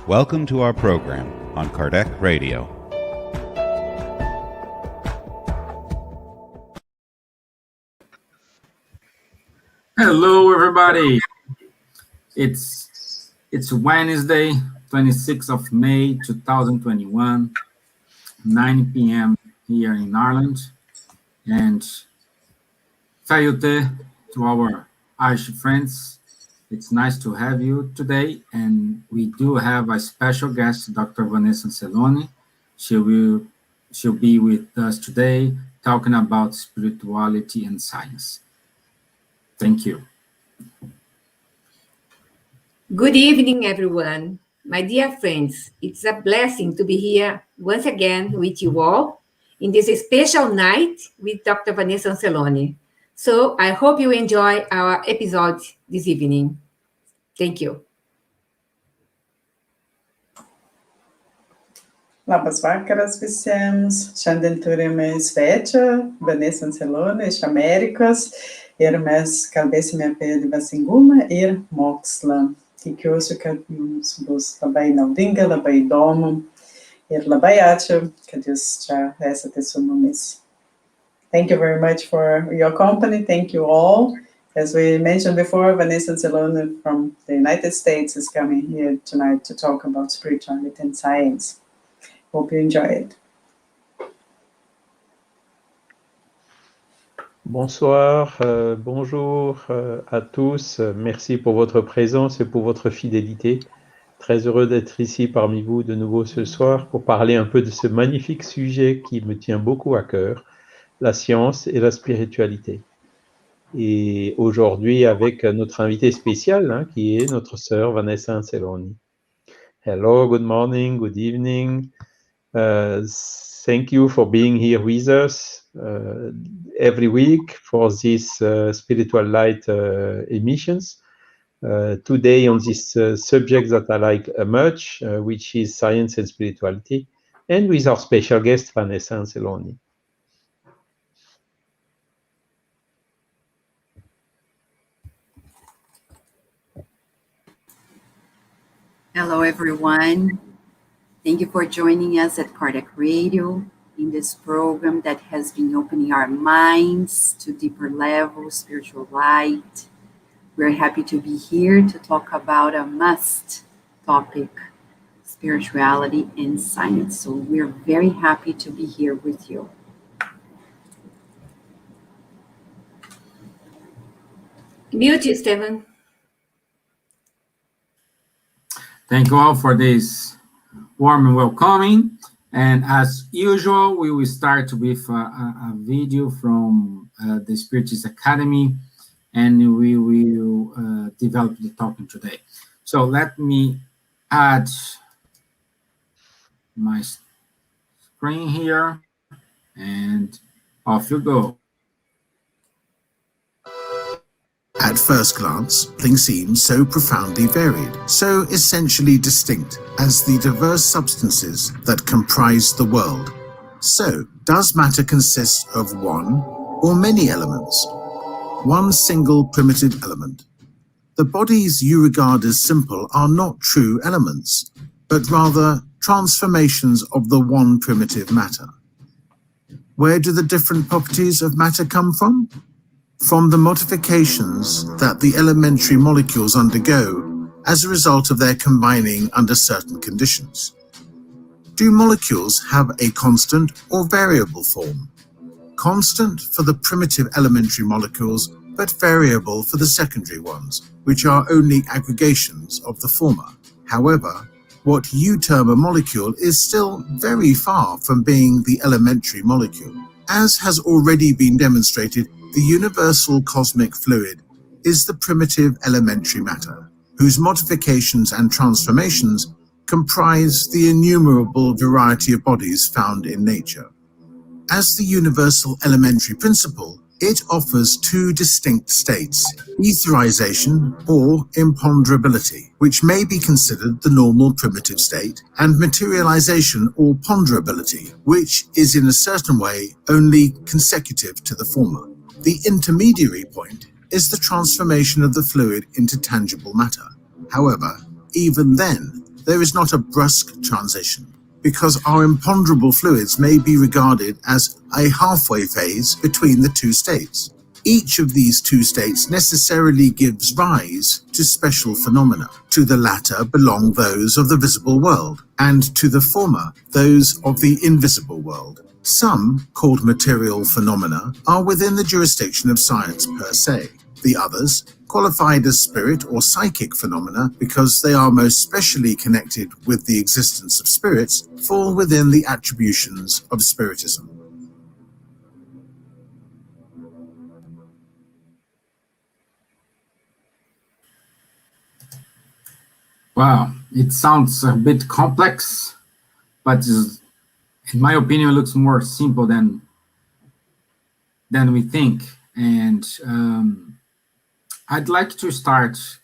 Welcome to our program on Kardec Radio. Hello, everybody. It's Wednesday, 26th of May, 2021, 9 p.m. here in Ireland. And Sayute to our Irish friends. It's nice to have you today. And we do have a special guest, Dr. Vanessa Celoni. She'll be with us today talking about spirituality and science. Thank you. Good evening, everyone. My dear friends, it's a blessing to be here once again with you all in this special night with Dr. Vanessa Celoni. So I hope you enjoy our episode this evening. Thank you. Labas vakaras visiems. Šiandien turime svečią, Vanessa Celoni iš Amerikos, ir mes kalbėsime apie dvasingumą ir mokslą. Tikiuosi, kad jums bus labai naudinga, labai įdomu, ir labai ačiū, kad jūs čia esate su mumis. Thank you very much for your company. Thank you all. As we mentioned before, Vanessa Celoni from the United States is coming here tonight to talk about spirituality and science. Hope you enjoy it. Bonsoir, bonjour à tous. Merci pour votre présence et pour votre fidélité. Très heureux d'être ici parmi vous de nouveau ce soir pour parler un peu de ce magnifique sujet qui me tient beaucoup à cœur, la science et la spiritualité. Et aujourd'hui avec notre invité spécial, qui est notre sœur Vanessa Celoni. Hello, good morning, good evening. Thank you for being here with us every week for this Spiritual Light emissions. Today on this subject that I like much, which is science and spirituality, and with our special guest, Vanessa Celoni. Hello, everyone. Thank you for joining us at Kardec Radio in this program that has been opening our minds to deeper levels, spiritual light. We're happy to be here to talk about a must topic, spirituality and science. So we're very happy to be here with you. Mute, Stevan. Thank you all for this warm and welcoming. And as usual, we will start with a video from the Spiritist Academy, and we will develop the topic today. So let me add my screen here, and off you go. At first glance, things seem so profoundly varied, so essentially distinct as the diverse substances that comprise the world. So, does matter consist of one or many elements? One single primitive element. The bodies you regard as simple are not true elements, but rather transformations of the one primitive matter. Where do the different properties of matter come from? From the modifications that the elementary molecules undergo as a result of their combining under certain conditions. Do molecules have a constant or variable form? Constant for the primitive elementary molecules, but variable for the secondary ones, which are only aggregations of the former. However, what you term a molecule is still very far from being the elementary molecule. As has already been demonstrated, the universal cosmic fluid is the primitive elementary matter, whose modifications and transformations comprise the innumerable variety of bodies found in nature. As the universal elementary principle, it offers two distinct states, etherization or imponderability, which may be considered the normal primitive state, and materialization or ponderability, which is in a certain way only consecutive to the former. The intermediary point is the transformation of the fluid into tangible matter. However, even then, there is not a brusque transition, because our imponderable fluids may be regarded as a halfway phase between the two states. Each of these two states necessarily gives rise to special phenomena. To the latter belong those of the visible world, and to the former those of the invisible world. Some, called material phenomena, are within the jurisdiction of science per se. The others, qualified as spirit or psychic phenomena because they are most specially connected with the existence of spirits, fall within the attributions of Spiritism. Wow, it sounds a bit complex, but in my opinion, it looks more simple than we think. And I'd like to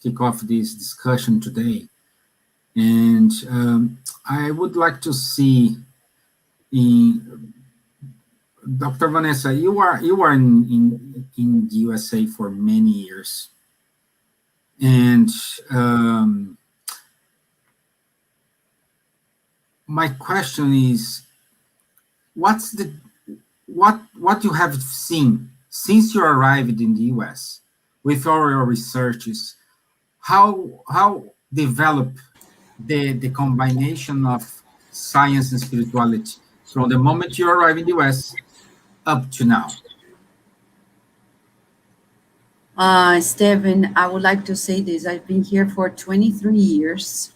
kick off this discussion today. And I would like to see in Dr. Vanessa, you are in the USA for many years. And my question is, what you have seen since you arrived in the US with all your researches? How develop the combination of science and spirituality from the moment you arrive in the US up to now? Stevan, I would like to say this. I've been here for 23 years,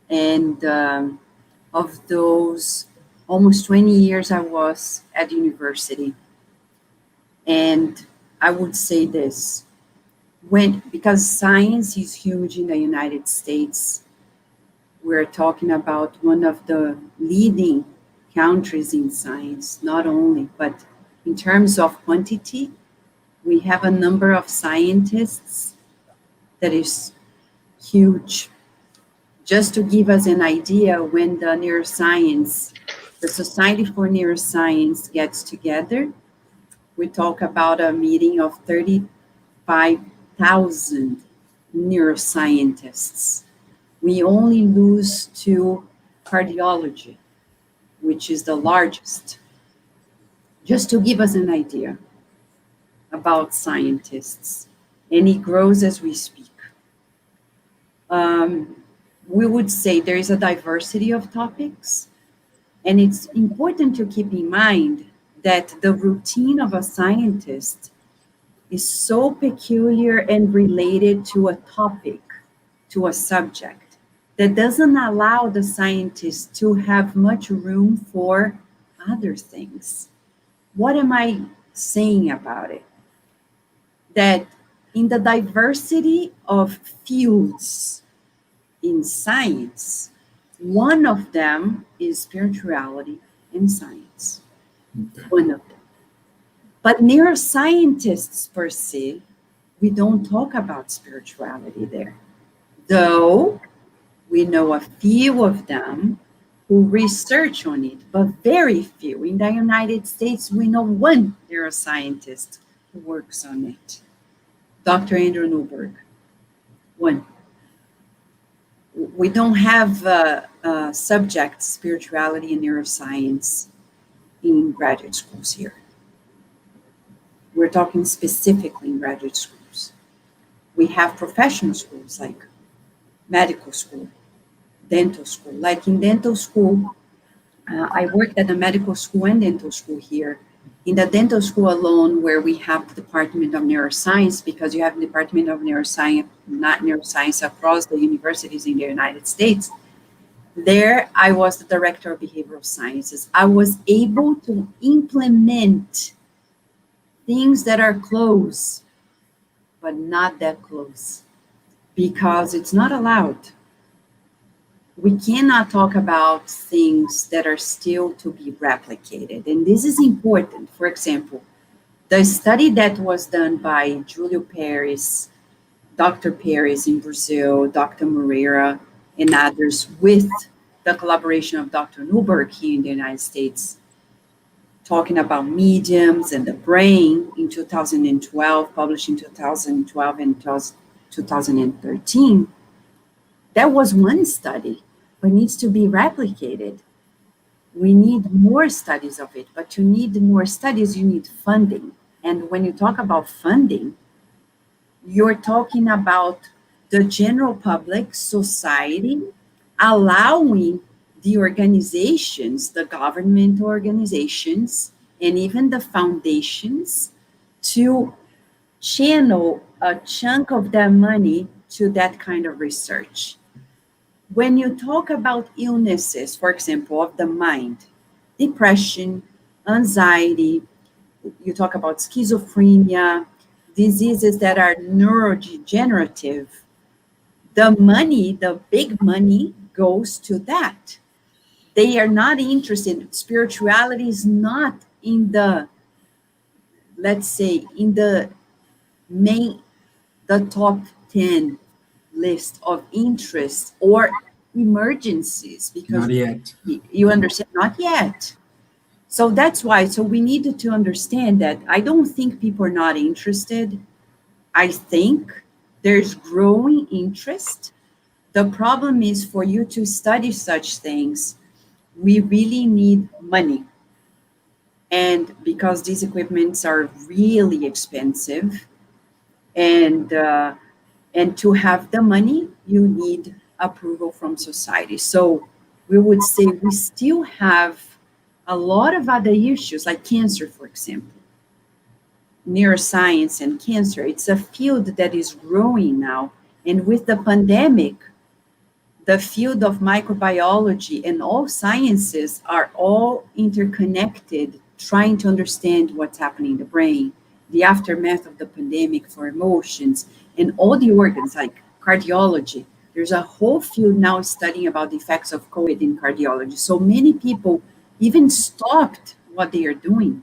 and of those, almost 20 years I was at university. And I would say this, because science is huge in the United States, we're talking about one of the leading countries in science, not only, but in terms of quantity, we have a number of scientists that is huge. Just to give us an idea, when the Society for Neuroscience gets together, we talk about a meeting of 35,000 neuroscientists. We only lose to cardiology, which is the largest. Just to give us an idea about scientists, and it grows as we speak. We would say there is a diversity of topics, and it's important to keep in mind that the routine of a scientist is so peculiar and related to a topic, to a subject, that doesn't allow the scientist to have much room for other things. What am I saying about it? That in the diversity of fields in science, one of them is spirituality and science. Okay. One of them. But neuroscientists per se, we don't talk about spirituality there. Though we know a few of them who research on it, but very few. In the United States, we know one neuroscientist who works on it. Dr. Andrew Newberg, one. We don't have subjects, spirituality and neuroscience, in graduate schools here. We're talking specifically in graduate schools. We have professional schools like medical school, dental school. Like in dental school, I worked at the medical school and dental school here. In the dental school alone, where we have the Department of Neuroscience, because you have the Department of Neuroscience, not neuroscience, across the universities in the United States, there I was the director of behavioral sciences. I was able to implement things that are close, but not that close, because it's not allowed. We cannot talk about things that are still to be replicated. And this is important. For example, the study that was done by Julio Paris, Dr. Paris in Brazil, Dr. Moreira, and others with the collaboration of Dr. Newberg here in the United States, talking about mediums and the brain in 2012, published in 2012 and 2013, that was one study. but needs to be replicated. We need more studies of it, but to need more studies, you need funding. And when you talk about funding, you're talking about the general public, society, allowing the organizations, the government organizations, and even the foundations to channel a chunk of their money to that kind of research. When you talk about illnesses, for example, of the mind, depression, anxiety, you talk about schizophrenia, diseases that are neurodegenerative, the money, the big money goes to that. They are not interested. Spirituality is not in the, let's say, in the top 10 list of interests or emergencies, because Not yet. you understand, not yet. So that's why, so we needed to understand that I don't think people are not interested. I think there's growing interest. The problem is, for you to study such things, we really need money. And because these equipments are really expensive, and to have the money, you need approval from society. So we would say we still have a lot of other issues, like cancer, for example. Neuroscience and cancer, it's a field that is growing now. And with the pandemic, the field of microbiology and all sciences are all interconnected, trying to understand what's happening in the brain, the aftermath of the pandemic for emotions, and all the organs like cardiology. There's a whole field now studying about the effects of COVID in cardiology. So many people even stopped what they are doing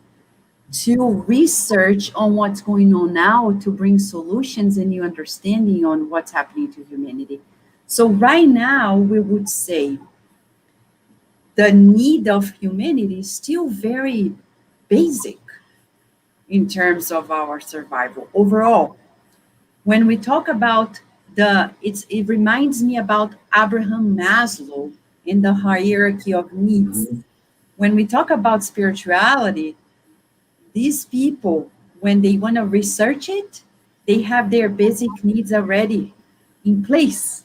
to research on what's going on now, to bring solutions and new understanding on what's happening to humanity. So right now, we would say the need of humanity is still very basic in terms of our survival overall. When we talk about it reminds me about Abraham Maslow in the hierarchy of needs. When we talk about spirituality, these people, when they want to research it, they have their basic needs already in place.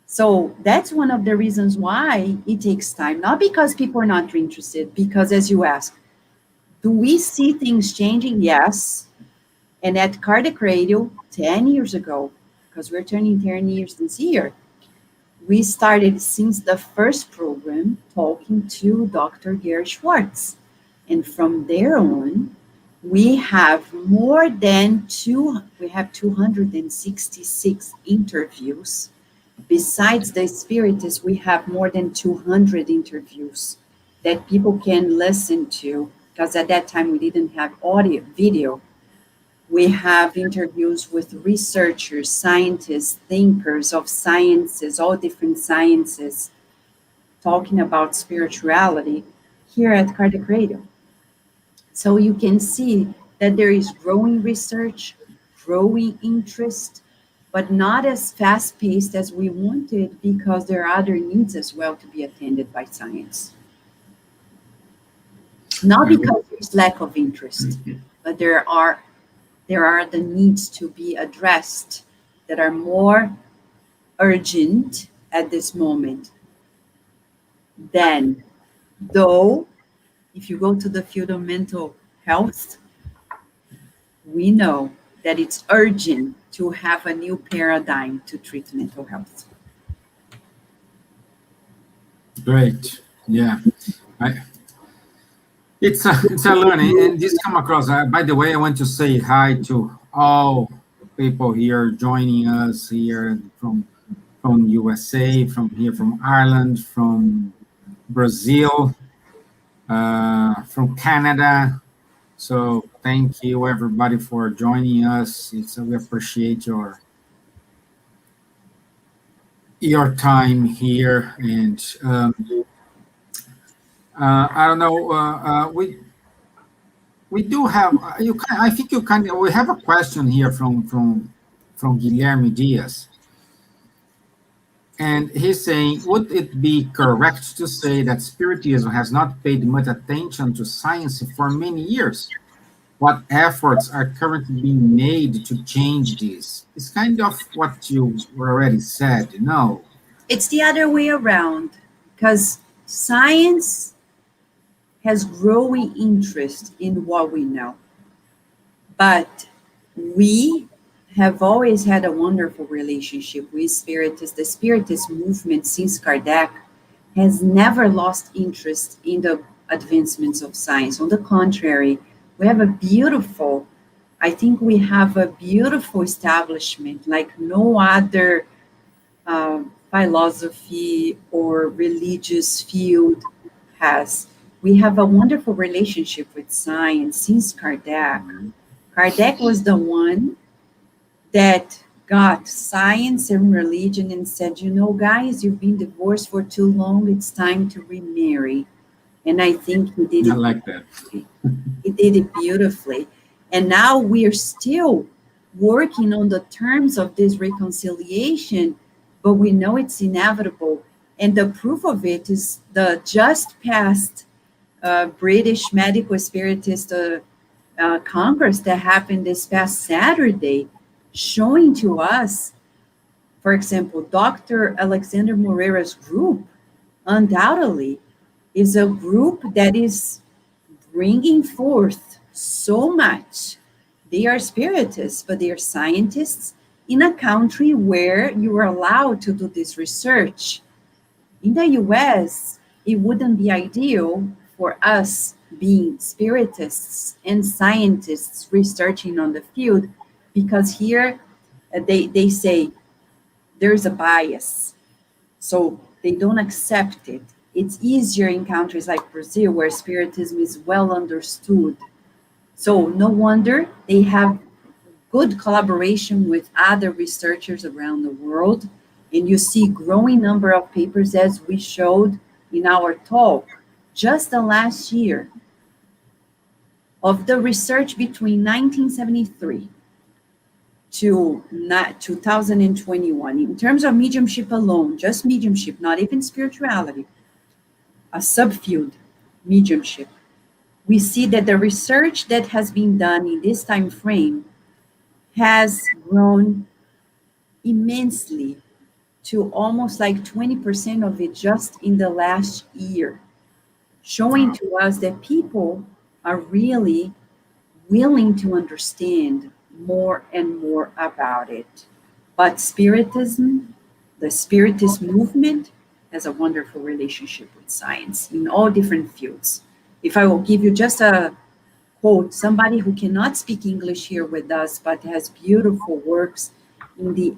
So that's one of the reasons why it takes time, not because people are not interested, because as you ask, do we see things changing? Yes. And at Cardiac Radio, 10 years ago, because we're turning 10 years this year, we started since the first program talking to Dr. Gary Schwartz. And from there on, we have more than 266 interviews. Besides the Spiritists, we have more than 200 interviews that people can listen to, because at that time we didn't have audio, video. We have interviews with researchers, scientists, thinkers of sciences, all different sciences, talking about spirituality here at Cardiac Radio. So you can see that there is growing research, growing interest, but not as fast-paced as we wanted, because there are other needs as well to be attended by science. Not because there's lack of interest, but there are the needs to be addressed that are more urgent at this moment than, though, if you go to the field of mental health, we know that it's urgent to have a new paradigm to treat mental health. Great. Yeah. It's a learning, and this come across. By the way, I want to say hi to all people here joining us here from USA, from Ireland, from Brazil, from Canada. So thank you everybody for joining us. We appreciate your time here, and I don't know. We do have. I think you can. We have a question here from Guilherme Diaz. And he's saying, would it be correct to say that Spiritism has not paid much attention to science for many years? What efforts are currently being made to change this? It's kind of what you already said, you know. It's the other way around, because science has growing interest in what we know. But we have always had a wonderful relationship with Spiritus. The Spiritist movement since Kardec has never lost interest in the advancements of science. On the contrary, we have I think we have a beautiful establishment like no other philosophy or religious field has. We have a wonderful relationship with science since Kardec. Kardec was the one that got science and religion and said, you know, guys, you've been divorced for too long. It's time to remarry. And I think he did it. I like that. He did it beautifully. And now we are still working on the terms of this reconciliation, but we know it's inevitable. And the proof of it is the just passed British Medical Spiritist Congress that happened this past Saturday, showing to us, for example, Dr. Alexander Moreira's group undoubtedly is a group that is bringing forth so much. They are spiritists, but they are scientists in a country where you are allowed to do this research. In the US, it wouldn't be ideal for us being spiritists and scientists researching on the field, because here they say there's a bias, so they don't accept it. It's easier in countries like Brazil, where Spiritism is well understood. So no wonder they have good collaboration with other researchers around the world. And you see growing number of papers, as we showed in our talk just the last year, of the research between 1973 to 2021, in terms of mediumship alone, just mediumship, not even spirituality, a subfield mediumship, we see that the research that has been done in this time frame has grown immensely to almost like 20% of it just in the last year, showing to us that people are really willing to understand more and more about it. But Spiritism, the Spiritist movement, has a wonderful relationship with science in all different fields. If I will give you just a quote, somebody who cannot speak English here with us, but has beautiful works in the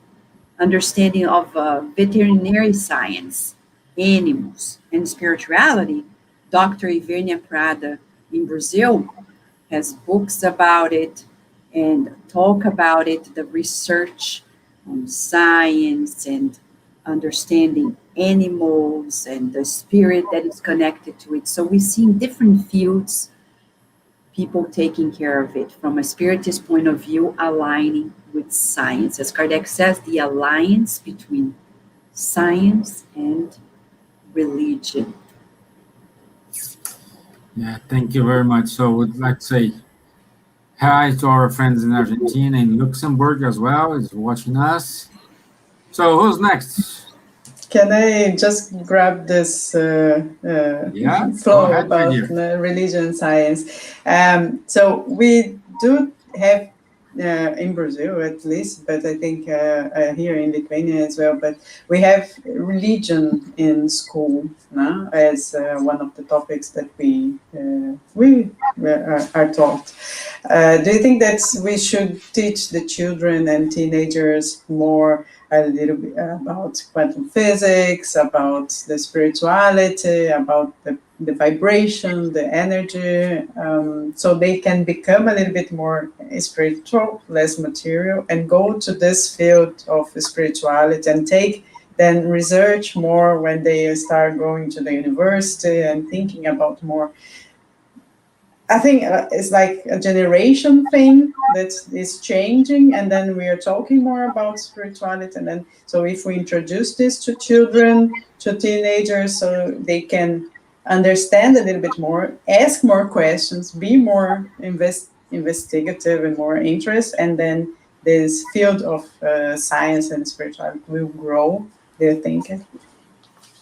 understanding of veterinary science, animals, and spirituality, Dr. Ivernia Prada in Brazil has books about it and talk about it, the research on science and understanding animals and the spirit that is connected to it. So we see in different fields people taking care of it from a spiritist point of view, aligning with science. As Kardec says, the alliance between science and religion. Yeah, thank you very much. So would like to say hi to our friends in Argentina and Luxembourg as well, is watching us. So who's next? Can I just grab this flow about religion and science? So we do have, in Brazil at least, but I think here in Lithuania as well, but we have religion in school as one of the topics that we are taught. Do you think that we should teach the children and teenagers more a little bit about quantum physics, about the spirituality, about the vibration, the energy, so they can become a little bit more spiritual, less material, and go to this field of spirituality and take then research more when they start going to the university and thinking about more I think it's like a generation thing that is changing, and then we are talking more about spirituality. And then, so if we introduce this to children, to teenagers, so they can understand a little bit more, ask more questions, be more investigative and more interest, and then this field of science and spirituality will grow their thinking.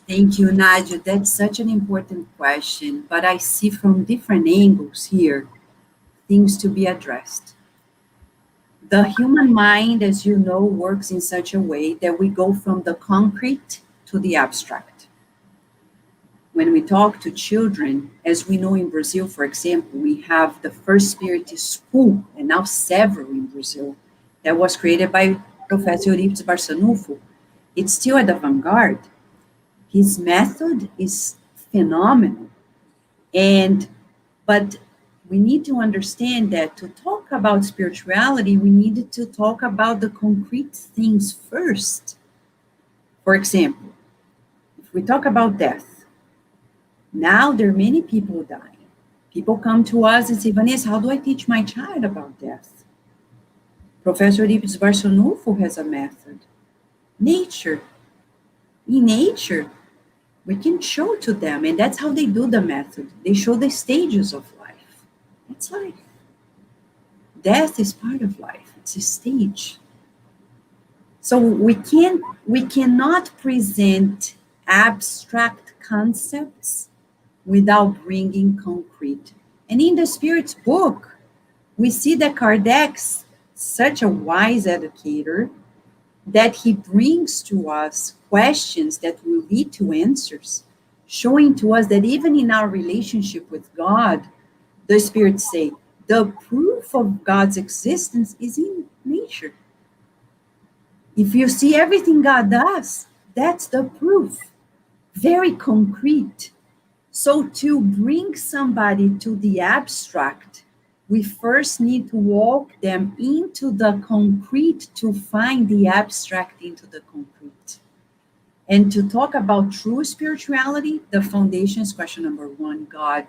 Thank you, Nadja. That's such an important question, but I see from different angles here things to be addressed. The human mind, as you know, works in such a way that we go from the concrete to the abstract. When we talk to children, as we know in Brazil, for example, we have the first Spiritist school, and now several in Brazil, that was created by Professor Gircis Barçanufo. It's still at the vanguard. His method is phenomenal. But we need to understand that to talk about spirituality, we need to talk about the concrete things first. For example, if we talk about death, now there are many people dying. People come to us and say, Vanessa, how do I teach my child about death? Professor Gircis Barçanufo has a method. Nature. In nature, we can show to them, and that's how they do the method. They show the stages of life. That's life. Death is part of life. It's a stage. So we cannot present abstract concepts without bringing concrete. And in the Spirit's book, we see that Kardec's such a wise educator that he brings to us questions that will lead to answers, showing to us that even in our relationship with God, the Spirit say, the proof of God's existence is in nature. If you see everything God does, that's the proof. Very concrete. So to bring somebody to the abstract, we first need to walk them into the concrete to find the abstract into the concrete. And to talk about true spirituality, the foundation is question number one, God.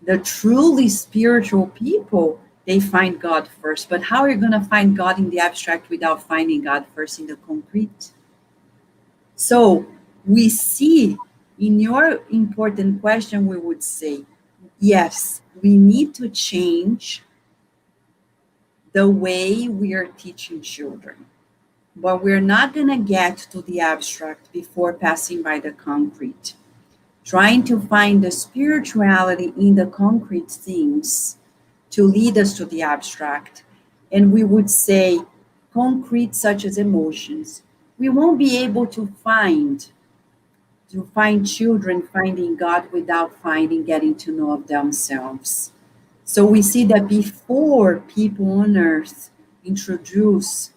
The truly spiritual people, they find God first. But how are you going to find God in the abstract without finding God first in the concrete? So we see in your important question, we would say, yes, we need to change the way we are teaching children. But we're not going to get to the abstract before passing by the concrete. Trying to find the spirituality in the concrete things to lead us to the abstract. And we would say concrete such as emotions. We won't be able to find children finding God without getting to know of themselves. So we see that before people on earth introduce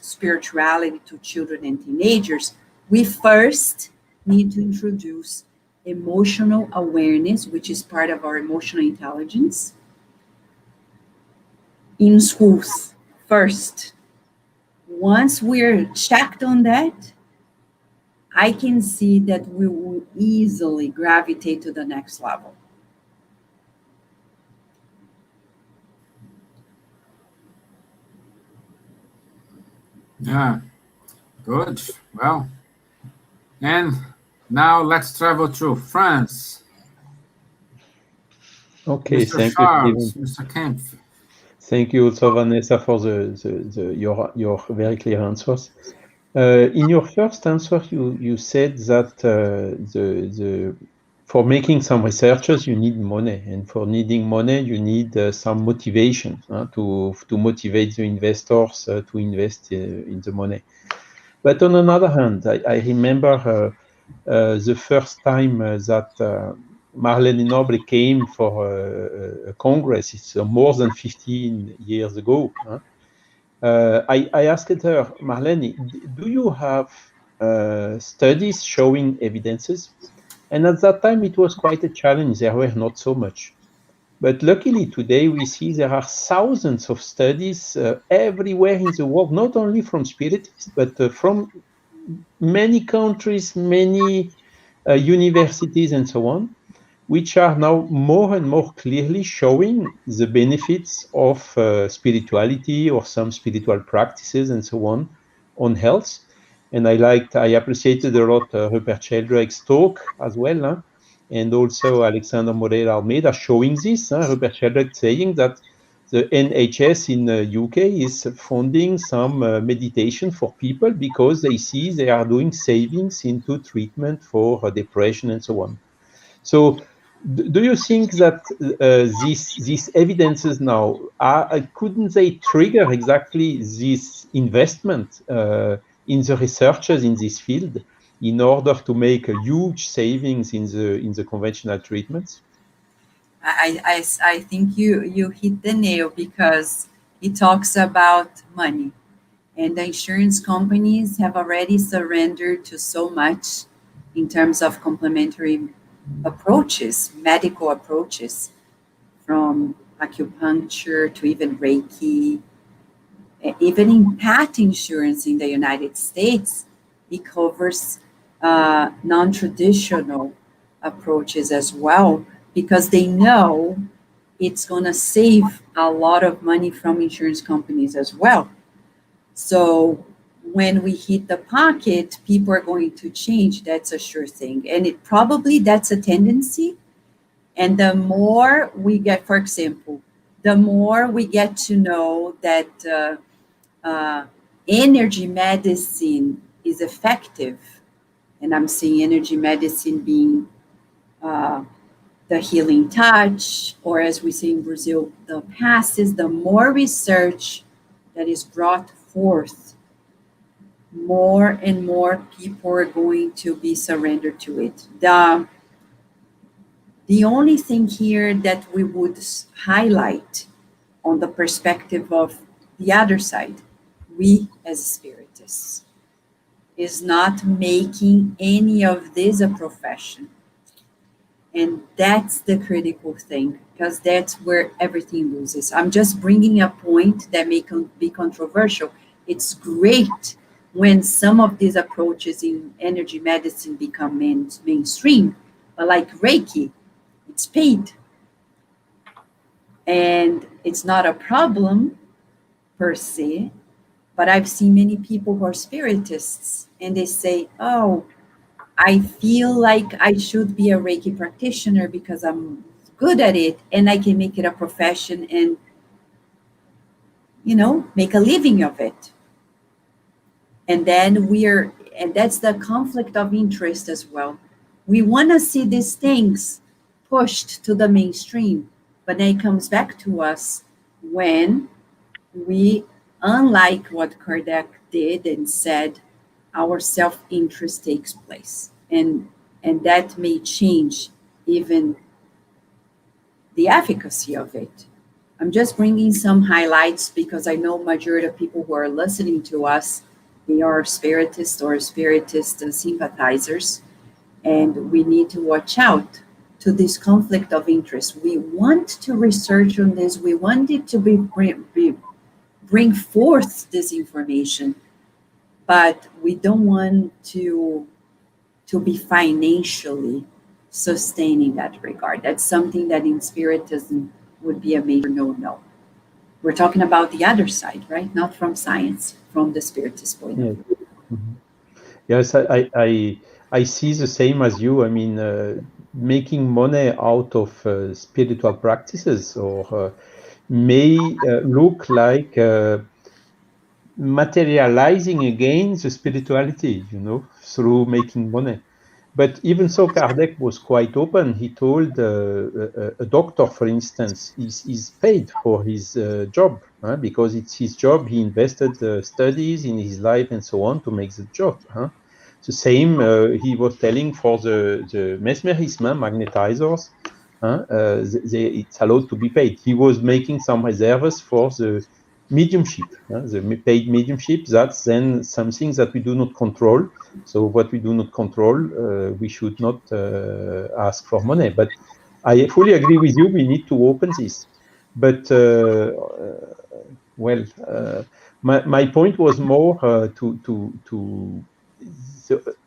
spirituality to children and teenagers, we first need to introduce emotional awareness, which is part of our emotional intelligence, in schools first. Once we're checked on that, I can see that we will easily gravitate to the next level. Yeah, good. Well, and now let's travel to France. Okay, Mr. thank Charles, you, Steven. Mr. Kempf. Thank you also, Vanessa, for your very clear answers. In your first answer, you said that for making some researchers, you need money, and for needing money, you need some motivation to motivate the investors to invest in the money. But on another hand, I remember the first time that Marlene Noble came for a Congress. It's more than 15 years ago. I asked her, Marlene, do you have studies showing evidences? And at that time, it was quite a challenge. There were not so much. But luckily, today, we see there are thousands of studies everywhere in the world, not only from Spiritists, but from many countries, many universities, and so on. which are now more and more clearly showing the benefits of spirituality or some spiritual practices and so on health. And I appreciated a lot Rupert Sheldrake's talk as well, huh? And also Alexander Moreira Almeida showing this, Rupert Sheldrake saying that the NHS in the UK is funding some meditation for people because they see they are doing savings into treatment for depression and so on. So do you think that these evidences now, couldn't they trigger exactly this investment in the researchers in this field in order to make a huge savings in the conventional treatments? I think you hit the nail, because it talks about money, and the insurance companies have already surrendered to so much in terms of complementary approaches, medical approaches, from acupuncture to even Reiki. Even in pet insurance in the United States, it covers non-traditional approaches as well, because they know it's going to save a lot of money from insurance companies as well. So when we hit the pocket, people are going to change. That's a sure thing. And that's a tendency. And the more we get, for example, the more we get to know that energy medicine is effective, and I'm seeing energy medicine being the healing touch, or as we say in Brazil, the passes, the more research that is brought forth, more and more people are going to be surrendered to it. The only thing here that we would highlight on the perspective of the other side, we as spiritists, is not making any of this a profession. And that's the critical thing, because that's where everything loses. I'm just bringing a point that may be controversial. It's great when some of these approaches in energy medicine become mainstream, but like Reiki, it's paid. And it's not a problem per se, but I've seen many people who are spiritists, and they say, oh, I feel like I should be a Reiki practitioner because I'm good at it and I can make it a profession and, make a living of it. And then and that's the conflict of interest as well. We want to see these things pushed to the mainstream, but then it comes back to us when we, unlike what Kardec did and said, our self-interest takes place. And that may change even the efficacy of it. I'm just bringing some highlights because I know majority of people who are listening to us, they are spiritists or spiritist sympathizers, and we need to watch out to this conflict of interest. We want to research on this. We want it to bring forth this information, but we don't want to be financially sustaining that regard. That's something that in Spiritism would be a major no-no. We're talking about the other side, right? Not from science, from the Spiritist point of view. Mm-hmm. Yes, I see the same as you. I mean, making money out of spiritual practices or may look like materializing again the spirituality, through making money. But even so, Kardec was quite open. He told a doctor, for instance, is paid for his job, because it's his job. He invested studies in his life and so on to make the job. The same he was telling for the mesmerism, magnetizers. It's allowed to be paid. He was making some reserves for the mediumship, the paid mediumship. That's then something that we do not control. So what we do not control, we should not ask for money. But I fully agree with you. We need to open this. But my point was more to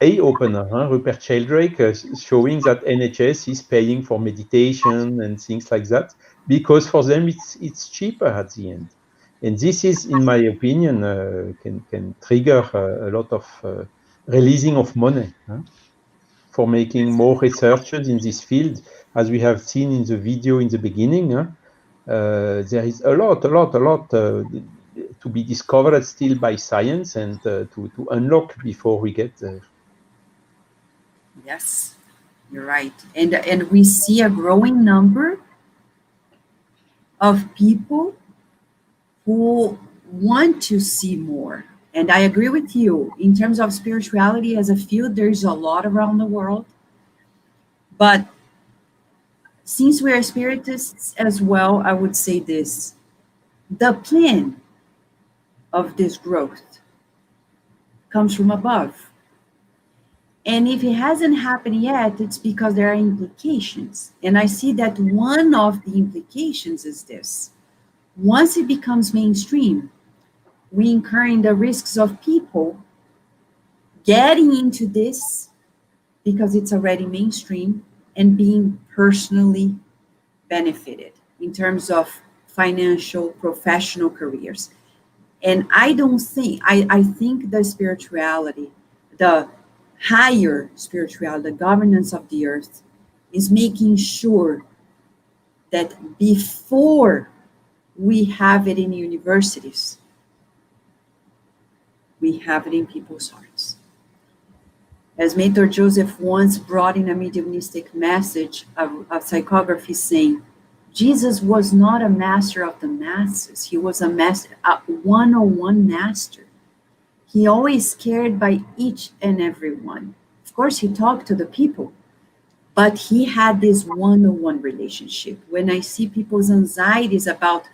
eye-opener, Rupert Sheldrake, showing that NHS is paying for meditation and things like that, because for them it's cheaper at the end. And this is, in my opinion, can trigger a lot of releasing of money for making more researchers in this field. As we have seen in the video in the beginning, there is a lot to be discovered still by science and to unlock before we get there. Yes, you're right. And we see a growing number of people who want to see more. And I agree with you. In terms of spirituality as a field, there's a lot around the world. But since we are spiritists as well, I would say this. The plan of this growth comes from above. And if it hasn't happened yet, it's because there are implications. And I see that one of the implications is this. Once it becomes mainstream, we incur in the risks of people getting into this because it's already mainstream and being personally benefited in terms of financial, professional careers. And I think the spirituality, the higher spirituality, the governance of the earth, is making sure that before we have it in universities, we have it in people's hearts. As Mentor Joseph once brought in a mediumistic message of psychography saying, Jesus was not a master of the masses. He was a master, a one-on-one master. He always cared by each and every one. Of course, he talked to the people, but he had this one-on-one relationship. When I see people's anxieties about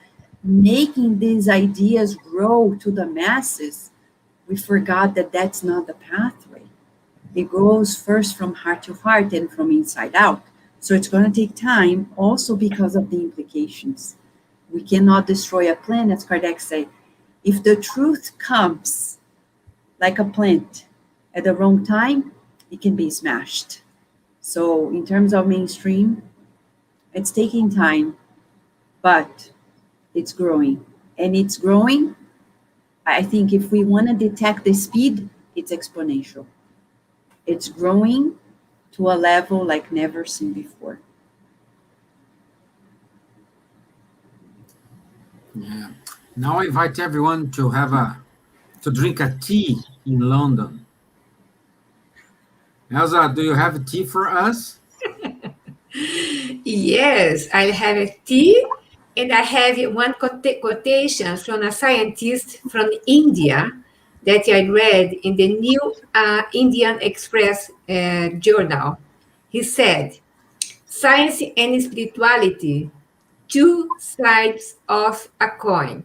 making these ideas grow to the masses, we forgot that that's not the pathway. It goes first from heart to heart and from inside out. So it's going to take time also because of the implications. We cannot destroy a plant, as Kardec said. If the truth comes like a plant at the wrong time, it can be smashed. So in terms of mainstream, it's taking time, but it's growing. And it's growing, I think if we want to detect the speed, it's exponential. It's growing to a level like never seen before. Yeah. Now I invite everyone to drink a tea in London. Elsa, do you have tea for us? Yes, I have a tea, and I have one quotation from a scientist from India that I read in the New Indian Express journal. He said, "Science and spirituality, two sides of a coin."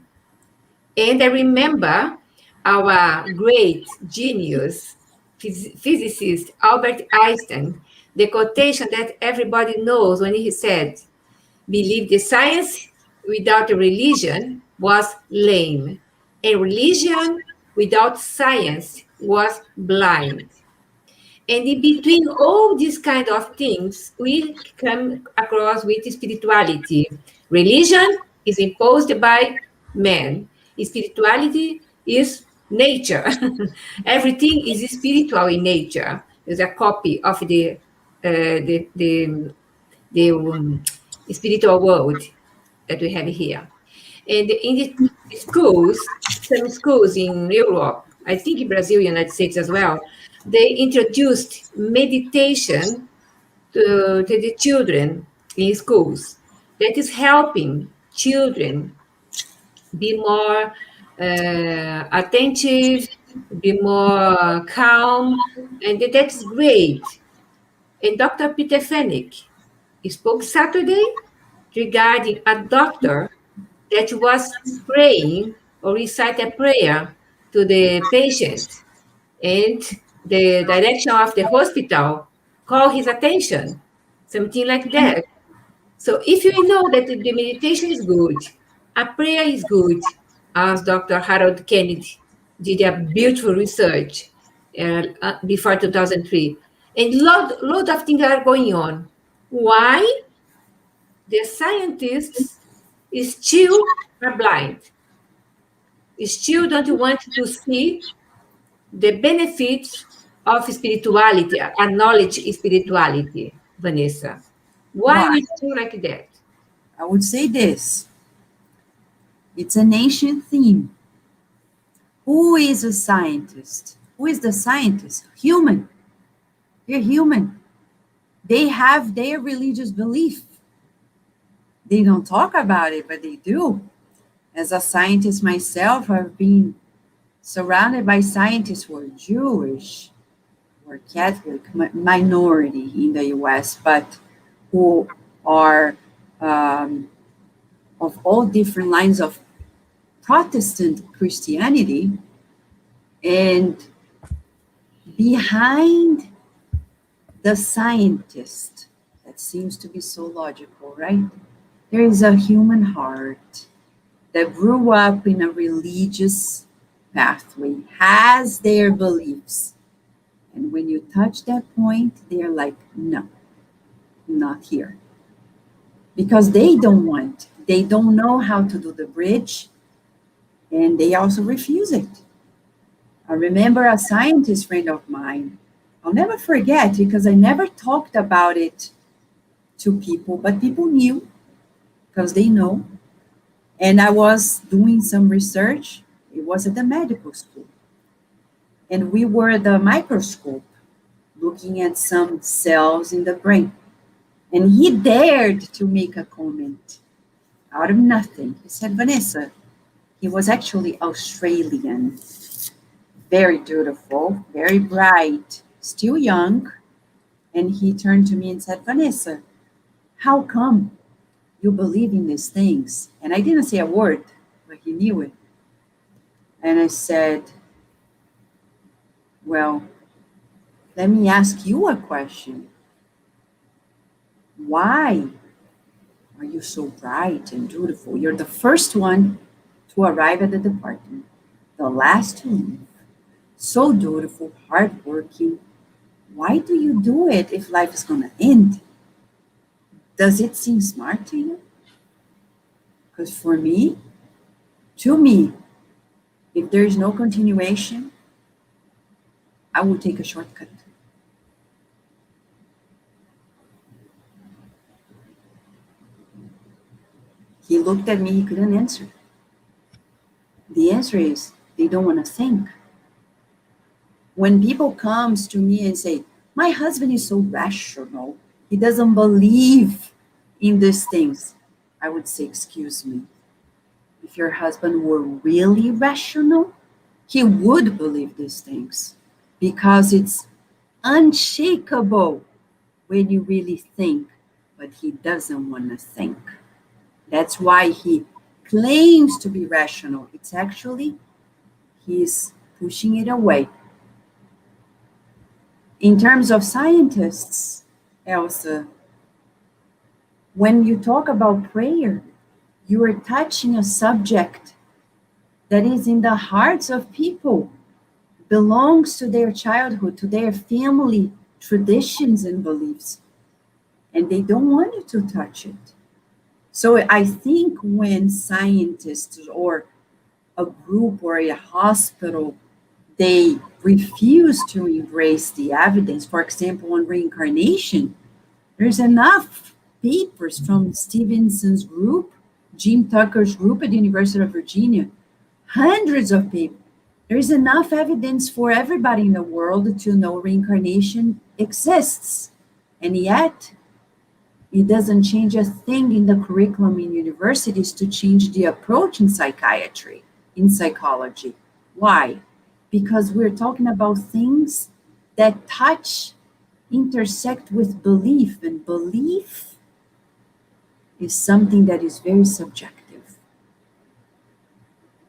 And I remember our great genius, physicist Albert Einstein, the quotation that everybody knows when he said, "Believe the science without a religion was lame, and religion without science was blind." And in between all these kind of things, we come across with spirituality. Religion is imposed by man. Spirituality is nature. Everything is spiritual in nature. There's a copy of the spiritual world that we have here. And in the schools, some schools in Europe, I think in Brazil, United States as well, they introduced meditation to the children in schools. That is helping children be more attentive, be more calm, and that's great. And Dr. Peter Fennick spoke Saturday regarding a doctor that was praying or recite a prayer to the patient, and the direction of the hospital called his attention, something like that. So if you know that the meditation is good, a prayer is good, as Dr. Harold Kennedy did a beautiful research, before 2003. And lot of things are going on. Why? The scientists still are blind. Still don't want to see the benefits of spirituality, acknowledge spirituality, Vanessa. Why we still like that? I would say this. It's an ancient theme. Who is a scientist? Who is the scientist? Human. They're human. They have their religious belief. They don't talk about it, but they do. As a scientist myself, I've been surrounded by scientists who are Jewish, or Catholic, minority in the US, but who are of all different lines of Protestant Christianity, and behind the scientist that seems to be so logical, right? There is a human heart that grew up in a religious pathway, has their beliefs. And when you touch that point, they're like, no, not here. Because they don't want, they don't know how to do the bridge, and they also refuse it. I remember a scientist friend of mine, I'll never forget, because I never talked about it to people, but people knew, because they know. And I was doing some research. It was at the medical school. And we were at the microscope looking at some cells in the brain. And he dared to make a comment out of nothing. He said, Vanessa, he was actually Australian, very beautiful, very bright, still young. And he turned to me and said, Vanessa, how come you believe in these things? And I didn't say a word, but he knew it. And I said, well, let me ask you a question. Why are you so bright and beautiful? You're the first one to arrive at the department, the last to leave. So beautiful, hardworking. Why do you do it if life is going to end? Does it seem smart to you? Because for me, to me, if there is no continuation, I will take a shortcut. He looked at me, he couldn't answer. The answer is, they don't want to think. When people come to me and say, my husband is so rational, he doesn't believe in these things, I would say, excuse me. If your husband were really rational, he would believe these things, because it's unshakable when you really think, but he doesn't want to think. That's why he claims to be rational. It's actually, he's pushing it away. In terms of scientists, Elsa, when you talk about prayer, you are touching a subject that is in the hearts of people, belongs to their childhood, to their family traditions and beliefs, and they don't want you to touch it. So I think when scientists or a group or a hospital, they refuse to embrace the evidence, for example, on reincarnation, there's enough papers from Stevenson's group, Jim Tucker's group at the University of Virginia, hundreds of papers. There's enough evidence for everybody in the world to know reincarnation exists. And yet, it doesn't change a thing in the curriculum in universities to change the approach in psychiatry, in psychology. Why? Because we're talking about things that touch, intersect with belief, and belief is something that is very subjective.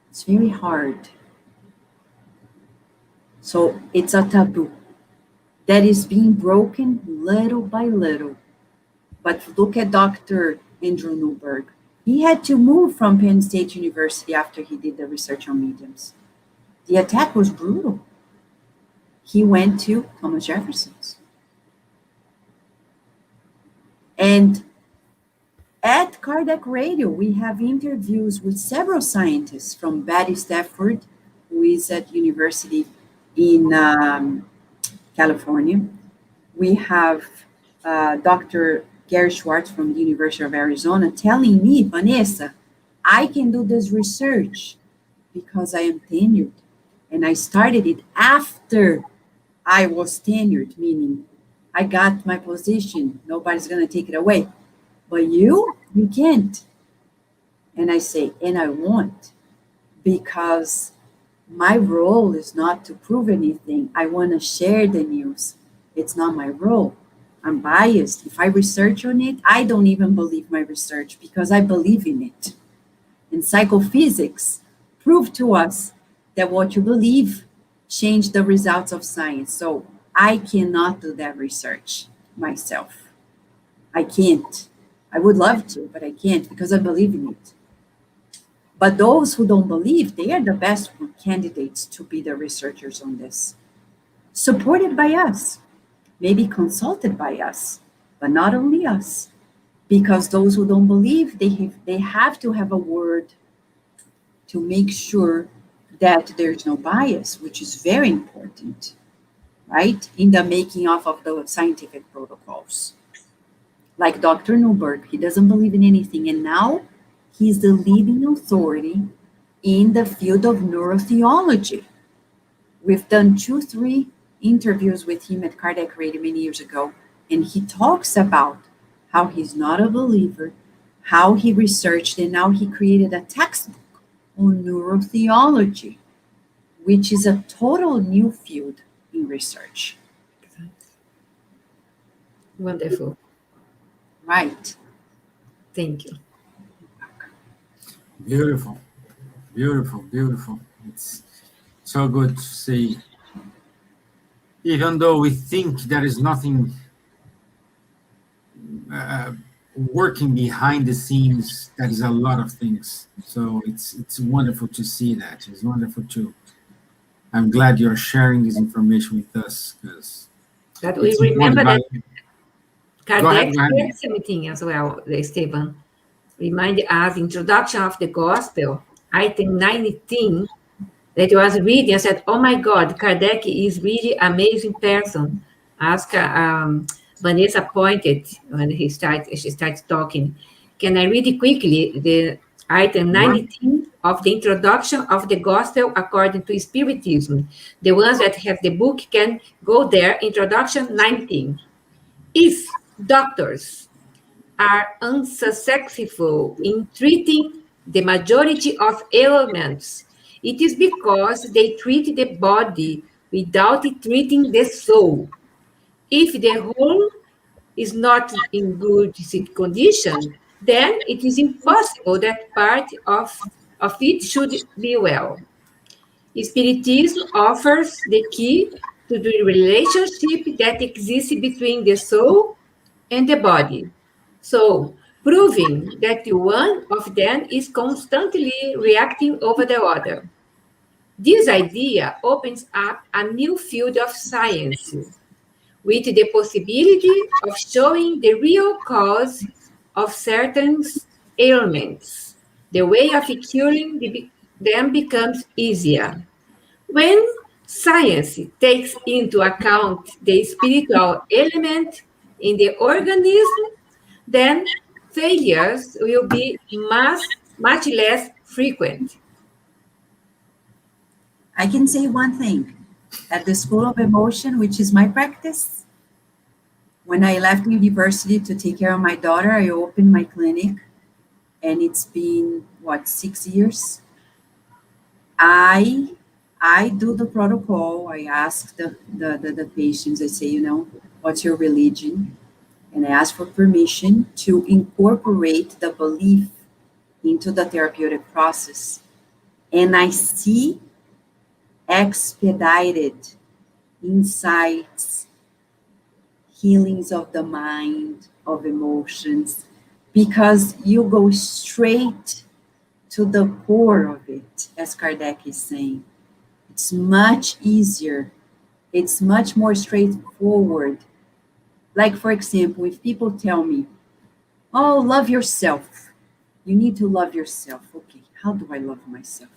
It's very hard. So it's a taboo that is being broken little by little. But look at Dr. Andrew Newberg. He had to move from Penn State University after he did the research on mediums. The attack was brutal. he went to Thomas Jefferson's. And at Kardec Radio, we have interviews with several scientists, from Betty Stafford, who is at university in California. We have Dr. Gary Schwartz from the University of Arizona telling me, Vanessa, I can do this research because I am tenured. And I started it after I was tenured, meaning I got my position. Nobody's going to take it away. But you can't. And I say, and I won't, because my role is not to prove anything. I want to share the news. It's not my role. I'm biased. If I research on it, I don't even believe my research because I believe in it. And psychophysics proved to us that what you believe changed the results of science. So I cannot do that research myself. I can't. I would love to, but I can't because I believe in it. But those who don't believe, they are the best candidates to be the researchers on this. Supported by us, maybe consulted by us, but not only us. Because those who don't believe, they have to have a word to make sure that there's no bias, which is very important, right? In the making of the scientific protocols. Like Dr. Newberg, he doesn't believe in anything. And now he's the leading authority in the field of neurotheology. We've done 2-3 interviews with him at Kardec Radio many years ago. And he talks about how he's not a believer, how he researched, and now he created a textbook on neurotheology, which is a total new field in research. Wonderful. Right. Thank you. Beautiful, beautiful, beautiful. It's so good to see. Even though we think there is nothing working behind the scenes, there is a lot of things. So it's wonderful to see that. It's wonderful to. I'm glad you're sharing this information with us, because. But we remember that Kardec go ahead. said something as well, Stevan. Remind us, introduction of the gospel, item 19, that was reading and said, oh my God, Kardec is really amazing person. Ask Vanessa pointed when she starts talking. Can I read it quickly? The item 19 of the introduction of the gospel according to Spiritism. The ones that have the book can go there, introduction 19. If doctors are unsuccessful in treating the majority of ailments, it is because they treat the body without treating the soul. If the whole is not in good condition, then it is impossible that part of it should be well. Spiritism offers the key to the relationship that exists between the soul and the body. So, proving that one of them is constantly reacting over the other. This idea opens up a new field of science, with the possibility of showing the real cause of certain ailments. The way of curing them becomes easier. When science takes into account the spiritual element in the organism, then failures will be much less frequent. I can say one thing. At the School of Emotion, which is my practice, when I left university to take care of my daughter, I opened my clinic, and it's been, 6 years? I do the protocol. I ask the patients, I say, what's your religion? And I ask for permission to incorporate the belief into the therapeutic process. And I see expedited insights, healings of the mind, of emotions, because you go straight to the core of it, as Kardec is saying. It's much easier It's much more straightforward. Like, for example, if people tell me, oh, love yourself. You need to love yourself. Okay, how do I love myself?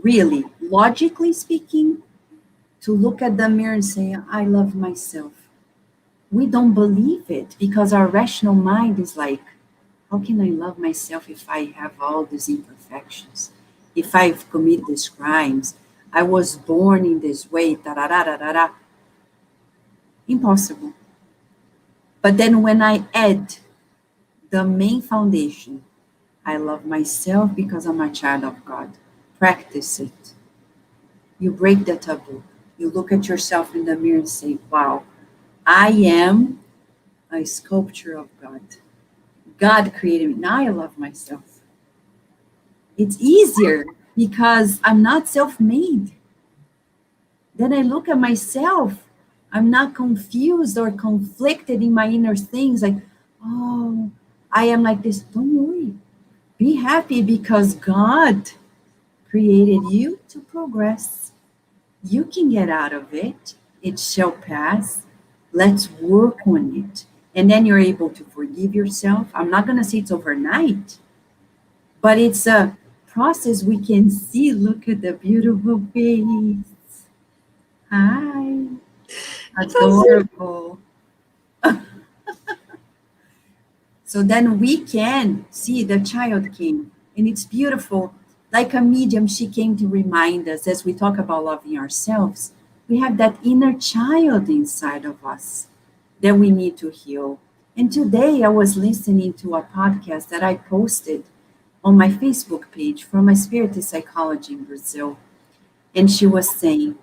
Really, logically speaking, to look at the mirror and say, I love myself. We don't believe it because our rational mind is like, how can I love myself if I have all these imperfections? If I've committed these crimes, I was born in this way, da-da-da-da-da-da. Impossible. But then when I add the main foundation, I love myself because I'm a child of God. Practice it. You break the taboo. You look at yourself in the mirror and say, wow, I am a sculpture of God. God created me. Now I love myself. It's easier because I'm not self-made. Then I look at myself. I'm not confused or conflicted in my inner things like, oh, I am like this. Don't worry. Be happy because God created you to progress. You can get out of it. It shall pass. Let's work on it. And then you're able to forgive yourself. I'm not going to say it's overnight, but it's a process we can see. Look at the beautiful face. Hi. Adorable. So then we can see the child came, and it's beautiful. Like a medium, she came to remind us as we talk about loving ourselves, we have that inner child inside of us that we need to heal. And today I was listening to a podcast that I posted on my Facebook page from a spiritist psychology in Brazil. And she was saying,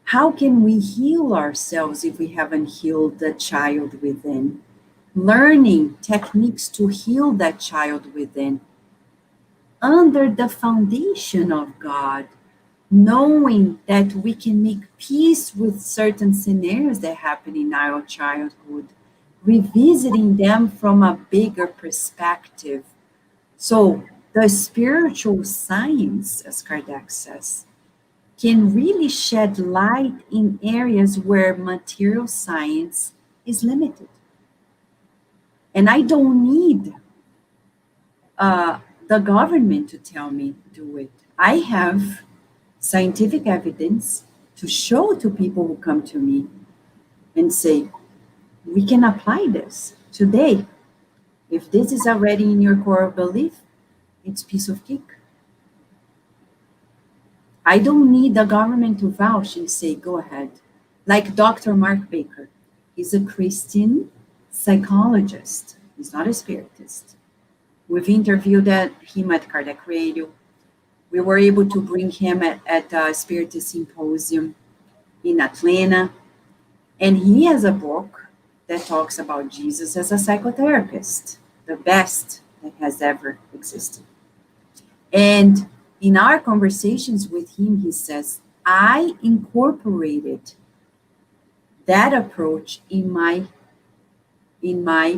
how can we heal ourselves if we haven't healed the child within? Learning techniques to heal that child within under the foundation of God, knowing that we can make peace with certain scenarios that happen in our childhood, revisiting them from a bigger perspective. So the spiritual science, as Kardec says, can really shed light in areas where material science is limited. And I don't need the government to tell me do it. I have scientific evidence to show to people who come to me and say, we can apply this today. If this is already in your core of belief, it's piece of cake. I don't need the government to vouch and say, go ahead. Like Dr. Mark Baker, he's a Christian psychologist. He's not a spiritist. We've interviewed him at Kardec Radio. We were able to bring him at a Spiritist Symposium in Atlanta. And he has a book that talks about Jesus as a psychotherapist, the best that has ever existed. And in our conversations with him, he says, I incorporated that approach in my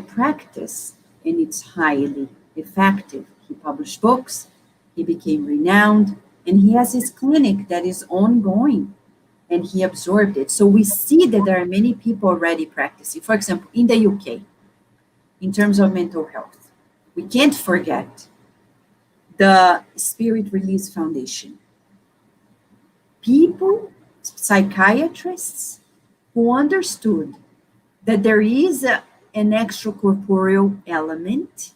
practice, and it's highly effective. He published books, he became renowned, and he has his clinic that is ongoing, and he absorbed it. So we see that there are many people already practicing. For example, in the UK, in terms of mental health, we can't forget the Spirit Release Foundation. People, psychiatrists, who understood that there is an extracorporeal element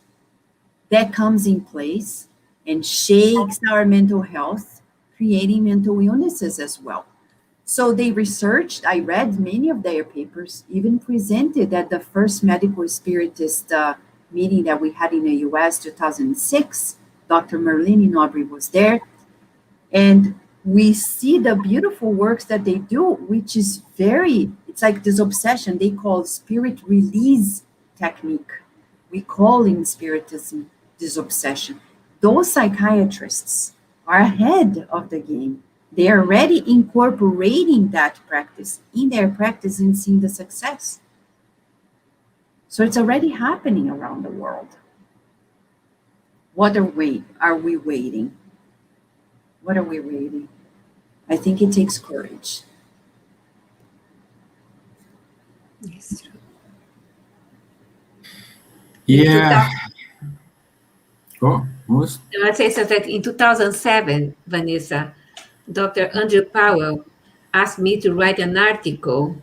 that comes in place and shakes our mental health, creating mental illnesses as well. So they researched, I read many of their papers, even presented at the first medical spiritist meeting that we had in the US, 2006. Dr. Merlini Nobre was there. And we see the beautiful works that they do, which is it's like this obsession they call spirit release technique. We call in Spiritism this obsession. Those psychiatrists are ahead of the game. They are already incorporating that practice in their practice and seeing the success. So it's already happening around the world. What are we waiting? What are we waiting? I think it takes courage. Yes. Yeah. Oh, who's? I want to say so that in 2007, Vanessa, Dr. Andrew Powell asked me to write an article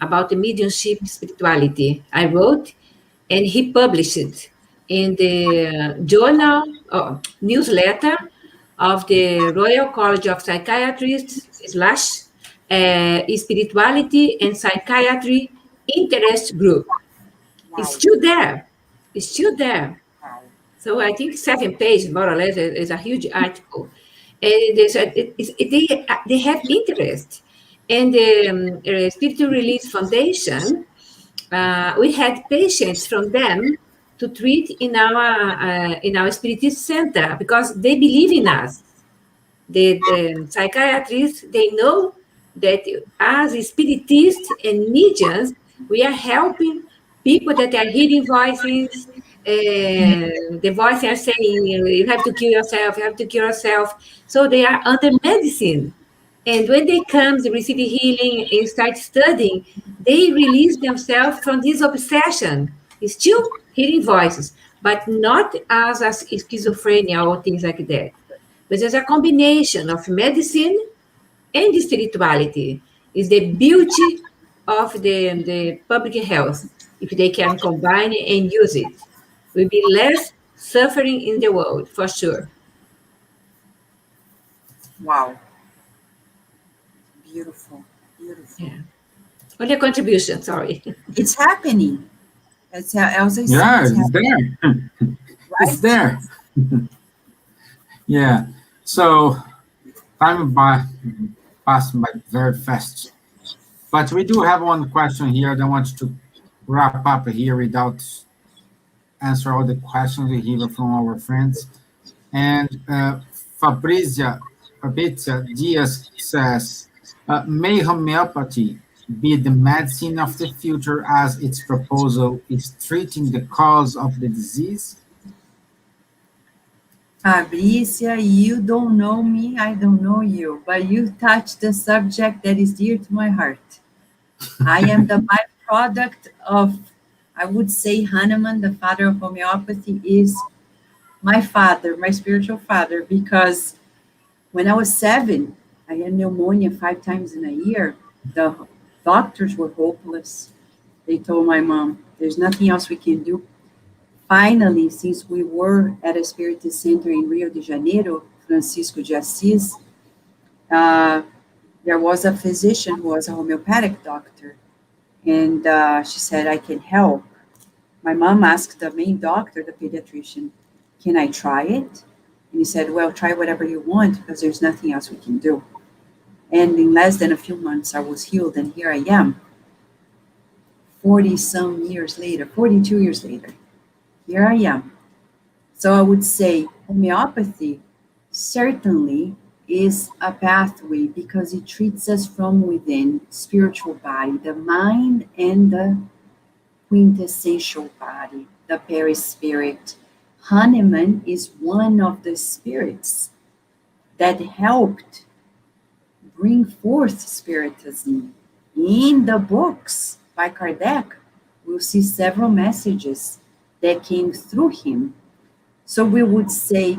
about the mediumship spirituality. I wrote, and he published it in the journal or newsletter of the Royal College of Psychiatrists / Spirituality and Psychiatry Interest Group. Wow. It's still there. It's still there. Wow. So I think 7 pages, more or less, is a huge article. And they have interest. And the Spiritual Release Foundation, we had patients from them to treat in our Spiritist center because they believe in us. The psychiatrists, they know that as spiritists and mediums, we are helping people that are hearing voices. The voices are saying, you have to kill yourself, you have to kill yourself. So they are under medicine. And when they come, they receive healing and start studying, they release themselves from this obsession. It's still hearing voices, but not as a schizophrenia or things like that. But there's a combination of medicine and spirituality. Is the beauty of the public health. If they can combine it and use it, will be less suffering in the world, for sure. Wow. Beautiful. Beautiful. Yeah. Only a contribution, sorry. It's happening. As Elsa said, Yeah, it's happening. there. Right? It's there. Yeah. So time passed by very fast. But we do have one question here. I don't want to wrap up here without answer all the questions we hear from our friends. And Fabrizia Diaz says, may homeopathy be the medicine of the future as its proposal is treating the cause of the disease? Fabricia, you don't know me, I don't know you, but you touched the subject that is dear to my heart. I am the byproduct of, I would say, Hahnemann, the father of homeopathy, is my father, my spiritual father, because when I was 7, I had pneumonia 5 times in a year. The doctors were hopeless. They told my mom, there's nothing else we can do. Finally, since we were at a Spiritist center in Rio de Janeiro, Francisco de Assis, there was a physician who was a homeopathic doctor, and she said, I can help. My mom asked the main doctor, the pediatrician, can I try it? And he said, well, try whatever you want, because there's nothing else we can do. And in less than a few months, I was healed, and here I am, 40-some years later, 42 years later. Here I am. So I would say homeopathy certainly is a pathway because it treats us from within, spiritual body, the mind and the quintessential body, the perispirit. Hahnemann is one of the spirits that helped bring forth Spiritism. In the books by Kardec, we'll see several messages that came through him. So we would say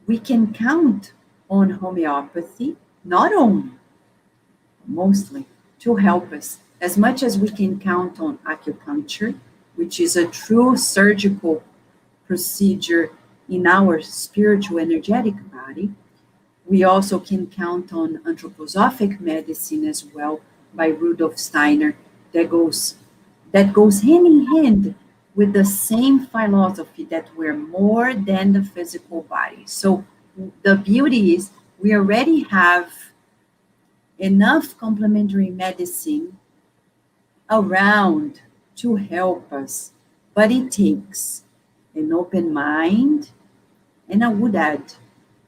we can count on homeopathy, not only, mostly, to help us, as much as we can count on acupuncture, which is a true surgical procedure in our spiritual energetic body. We also can count on anthroposophic medicine as well by Rudolf Steiner that goes hand in hand with the same philosophy that we're more than the physical body. So the beauty is we already have enough complementary medicine around to help us, but it takes an open mind, and I would add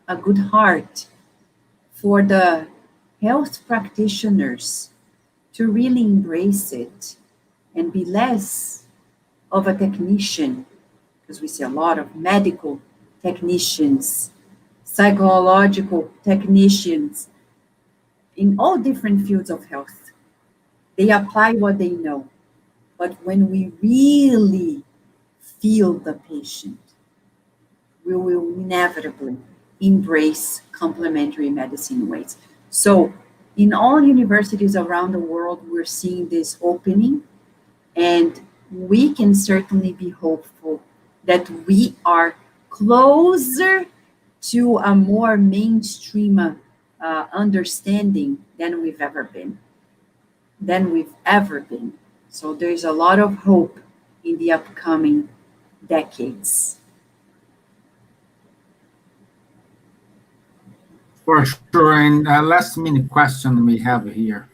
a good heart for the health practitioners to really embrace it and be less of a technician, because we see a lot of medical technicians, psychological technicians, in all different fields of health. They apply what they know. But when we really feel the patient, we will inevitably embrace complementary medicine ways. So in all universities around the world, we're seeing this opening, and we can certainly be hopeful that we are closer to a more mainstream understanding than we've ever been. So there's a lot of hope in the upcoming decades. For sure. And last minute question we have here.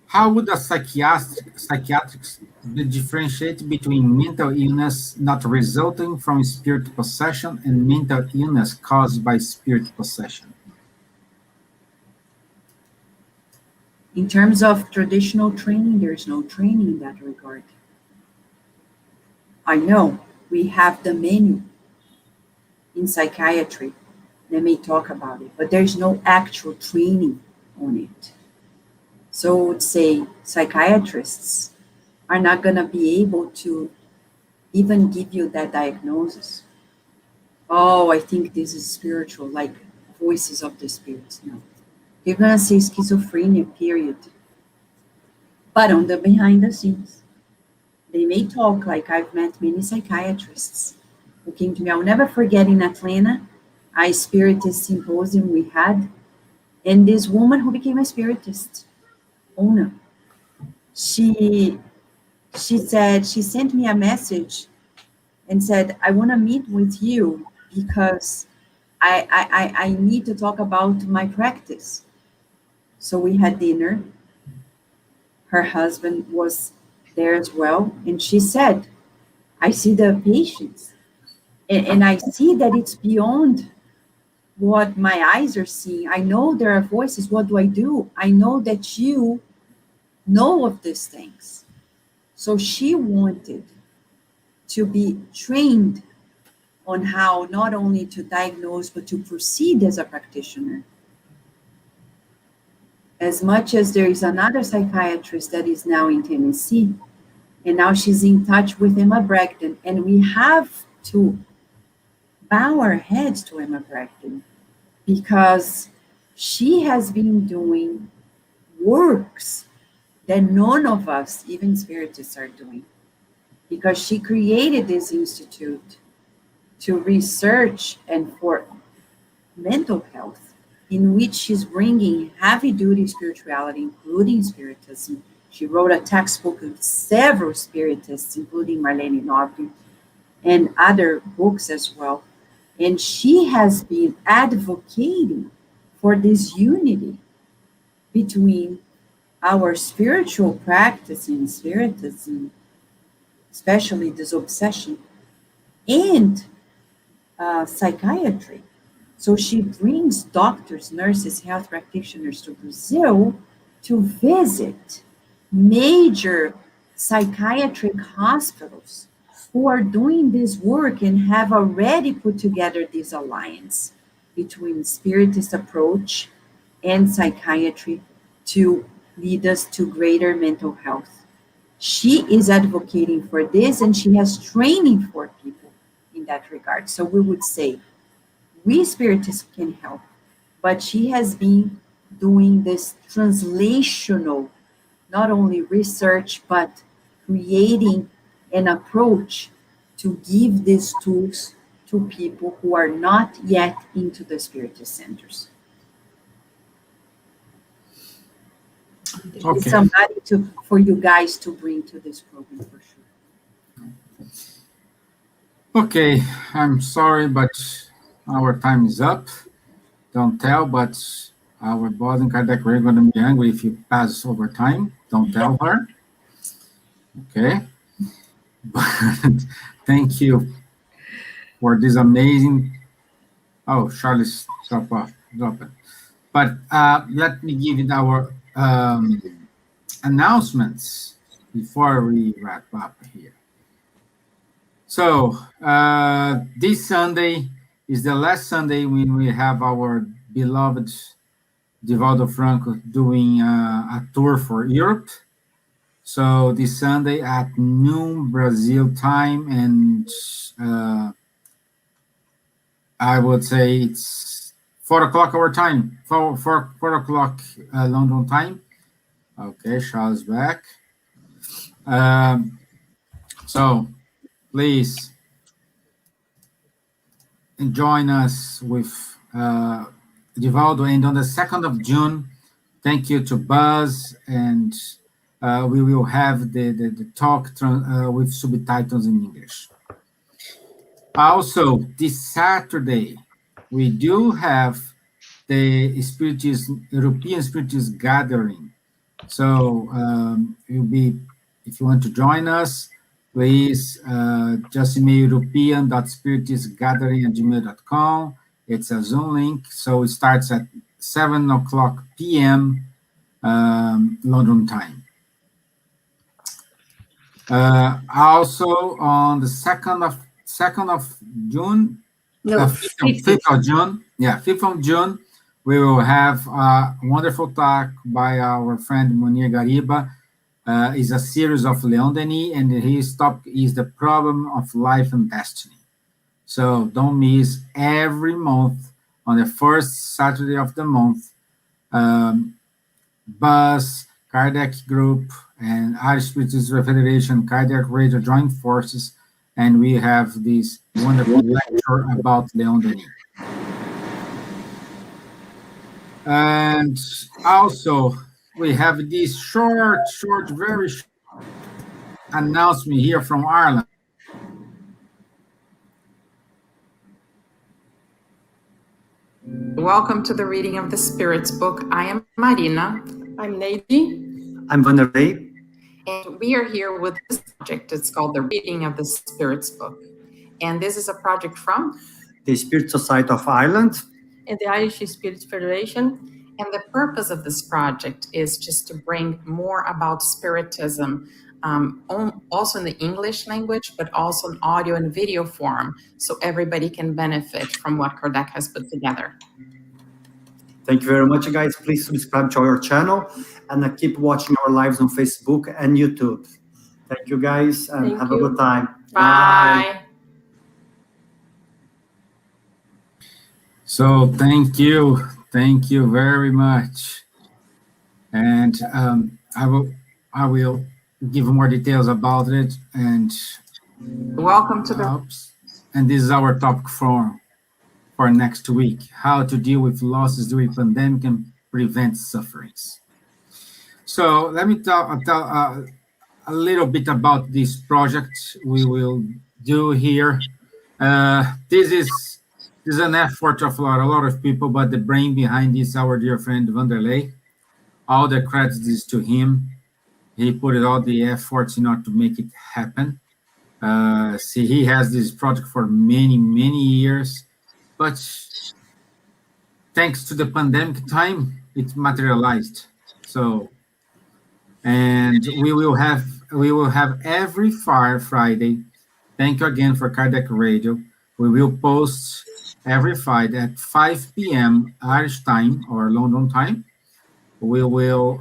How would a psychiatrist differentiate between mental illness not resulting from spirit possession and mental illness caused by spirit possession? In terms of traditional training, there's no training in that regard. I know we have the menu in psychiatry. They may talk about it, but there's no actual training on it. So I would say psychiatrists are not going to be able to even give you that diagnosis. Oh, I think this is spiritual, like voices of the spirits. No. They're going to say schizophrenia, period. But on the behind the scenes, they may talk like I've met many psychiatrists who came to me. I'll never forget in Atlanta, a spiritist symposium we had, and this woman who became a spiritist owner, she said, she sent me a message and said, I want to meet with you because I need to talk about my practice. So we had dinner. Her husband was there as well. And she said, I see the patients and I see that it's beyond what my eyes are seeing. I know there are voices. What do? I know that you know of these things. So she wanted to be trained on how not only to diagnose, but to proceed as a practitioner. As much as there is another psychiatrist that is now in Tennessee, and now she's in touch with Emma Bragdon, and we have to bow our heads to Emma Bragdon because she has been doing works that none of us, even spiritists, are doing. Because she created this institute to research and for mental health, in which she's bringing heavy-duty spirituality, including Spiritism. She wrote a textbook with several Spiritists, including Marlene Nobre, and other books as well. And she has been advocating for this unity between our spiritual practice in Spiritism, especially this obsession, and psychiatry. So she brings doctors, nurses, health practitioners to Brazil to visit major psychiatric hospitals who are doing this work and have already put together this alliance between Spiritist approach and psychiatry to lead us to greater mental health. She is advocating for this, and she has training for people in that regard. So we would say, we Spiritists can help, but she has been doing this translational, not only research, but creating an approach to give these tools to people who are not yet into the Spiritist centers. Okay. It's somebody for you guys to bring to this program for sure. Okay, I'm sorry, but our time is up. Don't tell, but our boss in Kardec we're going to be angry if you pass over time. Don't tell her. Okay. But thank you for this amazing. Oh, Charles drop it. But let me give it our announcements before we wrap up here. So this Sunday, is the last Sunday when we have our beloved Divaldo Franco doing a tour for Europe. So this Sunday at noon Brazil time, and I would say it's 4 o'clock our time, 4 o'clock London time. Okay, Charles back. So please join us with Divaldo. And on the 2nd of June, thank you to Buzz, and we will have the talk with subtitles in English. Also, this Saturday, we do have the European Spiritist Gathering. So you'll be, if you want to join us, please just email european.spiritistgathering@gmail.com. It's a Zoom link, so it starts at 7 o'clock p.m. London time. Also on the 2nd of June, No, 5th of June, 5th of June, we will have a wonderful talk by our friend Munir Gariba. Is a series of Leon Denis, and his topic is the problem of life and destiny. So don't miss every month on the first Saturday of the month. Buzz, Kardec Group, and Irish Spiritist Federation, Kardec Radio join forces, and we have this wonderful lecture about Leon Denis. And also, we have this short, very short announcement here from Ireland. Welcome to the reading of the Spirit's book. I am Marina. I'm Nadja. I'm Vanderlei. And we are here with this project. It's called the Reading of the Spirit's book. And this is a project from the Spirit Society of Ireland and the Irish Spirit Federation. And the purpose of this project is just to bring more about Spiritism, also in the English language, but also in audio and video form, so everybody can benefit from what Kardec has put together. Thank you very much, guys. Please subscribe to our channel and keep watching our lives on Facebook and YouTube. Thank you, guys, and have a good time. Bye. So thank you very much, and I will give more details about it. And welcome to the. And this is our topic for next week: how to deal with losses during pandemic and prevent sufferings. So let me tell a little bit about this project we will do here. This is an effort of a lot of people, but the brain behind this, our dear friend Vanderlei. All the credit is to him. He put all the efforts in order to make it happen. He has this project for many years, but thanks to the pandemic time, it materialized. So, and we will have every Friday. Thank you again for Kardec Radio. We will post every Friday at 5 p.m. Irish time or London time. We will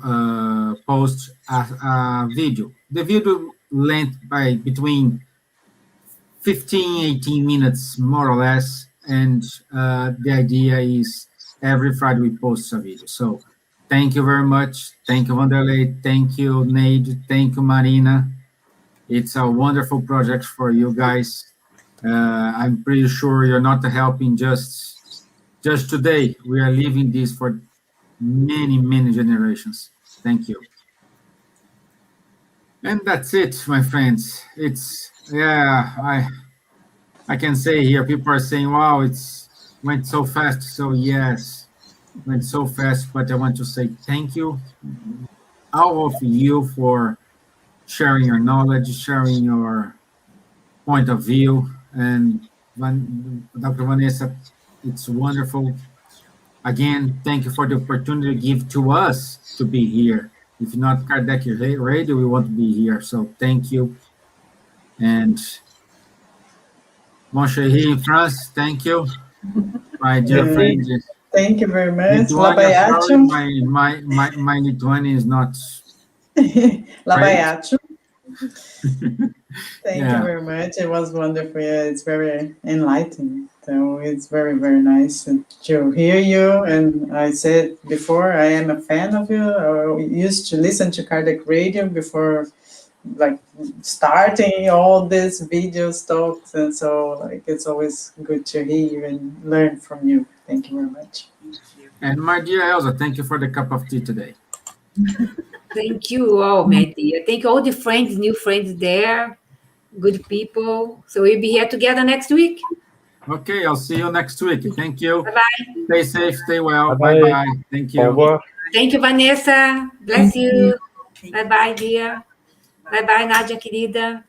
post a video. The video length by between 18 minutes, more or less. And the idea is every Friday we post a video. So thank you very much. Thank you, Vanderlei. Thank you, Nade. Thank you, Marina. It's a wonderful project for you guys. I'm pretty sure you're not helping just today. We are leaving this for many generations. Thank you. And that's it, my friends. It's I can say here, people are saying, wow, it's went so fast. So yes, went so fast, but I want to say thank you, all of you, for sharing your knowledge, sharing your point of view. And Dr. Vanessa, it's wonderful. Again, thank you for the opportunity to give to us to be here. If not Kardec Radio, we won't be here. So thank you. And Mon Chéri in France, thank you. my dear friend. Thank you very much. Lithuania, sorry, my Lithuanian is not. Labayatu. Thank Yeah. you very much. It was wonderful. Yeah, it's very enlightening. So it's very, very nice to hear you. And I said before, I am a fan of you. I used to listen to Kardec Radio before, like, starting all these videos, talks. And so, like, it's always good to hear you and learn from you. Thank you very much. And my dear Elsa, thank you for the cup of tea today. Thank you all, my dear. Thank all the friends, new friends there, good people. So we'll be here together next week. Okay, I'll see you next week. Thank you. Bye-bye. Stay safe, stay well. Bye-bye. Bye-bye. Thank you. Au revoir. Thank you, Vanessa. Bless you. Bye-bye, dear. Bye-bye, Nadja, querida.